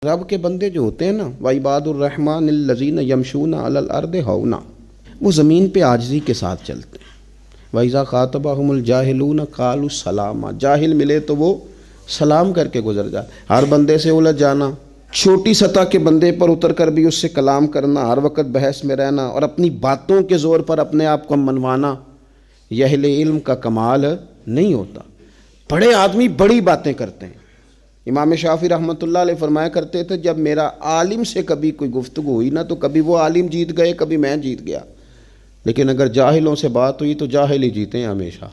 رب کے بندے جو ہوتے ہیں نا، وعباد الرحمن الذین یمشون علی الارض ہونا، وہ زمین پہ عاجزی کے ساتھ چلتے ہیں۔ وَإِذَا خَاطَبَهُمُ الْجَاهِلُونَ قَالُوا سَلَامًا، جاہل ملے تو وہ سلام کر کے گزر جائے۔ ہر بندے سے الجھ جانا، چھوٹی سطح کے بندے پر اتر کر بھی اس سے کلام کرنا، ہر وقت بحث میں رہنا اور اپنی باتوں کے زور پر اپنے آپ کو منوانا، یہ اہل علم کا کمال نہیں ہوتا۔ بڑے آدمی بڑی باتیں کرتے ہیں۔ امام شافعی رحمۃ اللہ علیہ فرمایا کرتے تھے، جب میرا عالم سے کبھی کوئی گفتگو ہوئی نا تو کبھی وہ عالم جیت گئے، کبھی میں جیت گیا، لیکن اگر جاہلوں سے بات ہوئی تو جاہل ہی جیتے ہیں ہمیشہ۔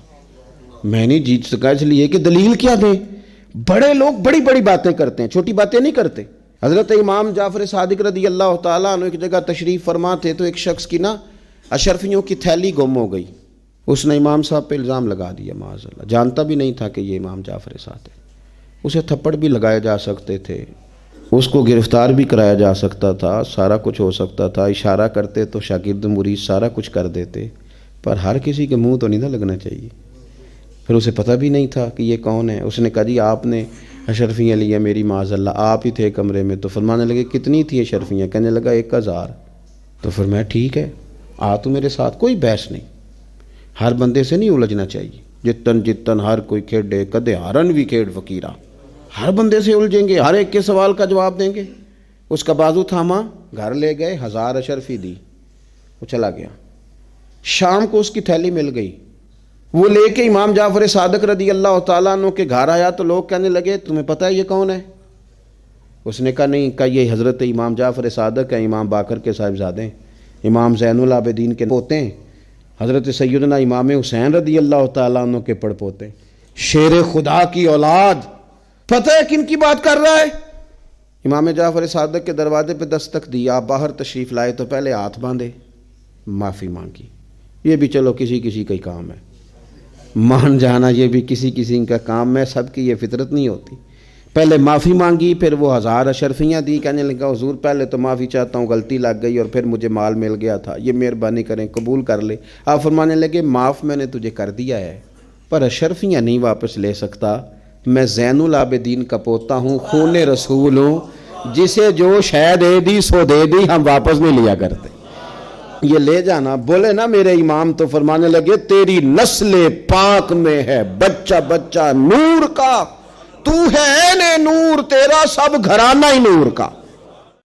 میں نہیں جیت سکا اس لیے کہ دلیل کیا دیں؟ بڑے لوگ بڑی بڑی باتیں کرتے ہیں، چھوٹی باتیں نہیں کرتے۔ حضرت امام جعفر صادق رضی اللہ تعالیٰ عنہ ایک جگہ تشریف فرما تھے تو ایک شخص کی نا اشرفیوں کی تھیلی گم ہو گئی۔ اس نے امام صاحب پہ الزام لگا دیا، معاذ اللہ، جانتا بھی نہیں تھا کہ یہ امام جعفر صادق۔ اسے تھپڑ بھی لگائے جا سکتے تھے، اس کو گرفتار بھی کرایا جا سکتا تھا، سارا کچھ ہو سکتا تھا، اشارہ کرتے تو شاگرد مرید سارا کچھ کر دیتے، پر ہر کسی کے منہ تو نہیں تھا لگنا چاہیے۔ پھر اسے پتہ بھی نہیں تھا کہ یہ کون ہے۔ اس نے کہا جی آپ نے اشرفیاں لی ہیں میری، معاذ اللہ، آپ ہی تھے کمرے میں؟ تو فرمانے لگے کتنی تھی اشرفیاں؟ کہنے لگا 1000۔ تو فرمایا ٹھیک ہے، آ تو میرے ساتھ، کوئی بحث نہیں۔ ہر بندے سے نہیں الجھنا چاہیے، جتن ہر کوئی کھیڈے کدے ہارن بھی کھیڈ فقیرہ۔ ہر بندے سے الجھیں گے، ہر ایک کے سوال کا جواب دیں گے؟ اس کا بازو تھاما، گھر لے گئے، 1000 اشرفی دی، وہ چلا گیا۔ شام کو اس کی تھیلی مل گئی، وہ لے کے امام جعفر صادق رضی اللہ تعالیٰ عنہ کے گھر آیا تو لوگ کہنے لگے تمہیں پتہ ہے یہ کون ہے؟ اس نے کہا نہیں، کہا یہ حضرت امام جعفر صادق ہیں، امام باقر کے صاحبزادے، امام زین العابدین کے پوتے ہیں، حضرت سیدنا امام حسین رضی اللہ تعالیٰ عنہ کے پڑپوتے، شیر خدا کی اولاد۔ پتہ ہے کن کی بات کر رہا ہے؟ امام جعفر صادق کے دروازے پہ دستک دی، آپ باہر تشریف لائے تو پہلے ہاتھ باندھے، معافی مانگی۔ یہ بھی چلو کسی کسی کا ہی کام ہے، مان جانا یہ بھی کسی کسی کا کام ہے، سب کی یہ فطرت نہیں ہوتی۔ پہلے معافی مانگی، پھر وہ 1000 اشرفیاں دی، کہنے لگا حضور پہلے تو معافی چاہتا ہوں، غلطی لگ گئی اور پھر مجھے مال مل گیا تھا، یہ مہربانی کریں قبول کر لے۔ آپ فرمانے لگے معاف میں نے تجھے کر دیا ہے، پر اشرفیاں نہیں واپس لے سکتا، میں زین العابدین کا پوتا ہوں، خون رسول ہوں، جسے جو شے دے دی سو دے دی، ہم واپس نہیں لیا کرتے، یہ لے جانا۔ بولے نا میرے امام تو فرمانے لگے تیری نسل پاک میں ہے بچہ بچہ نور کا، تو ہے عین نور، تیرا سب گھرانہ ہی نور کا۔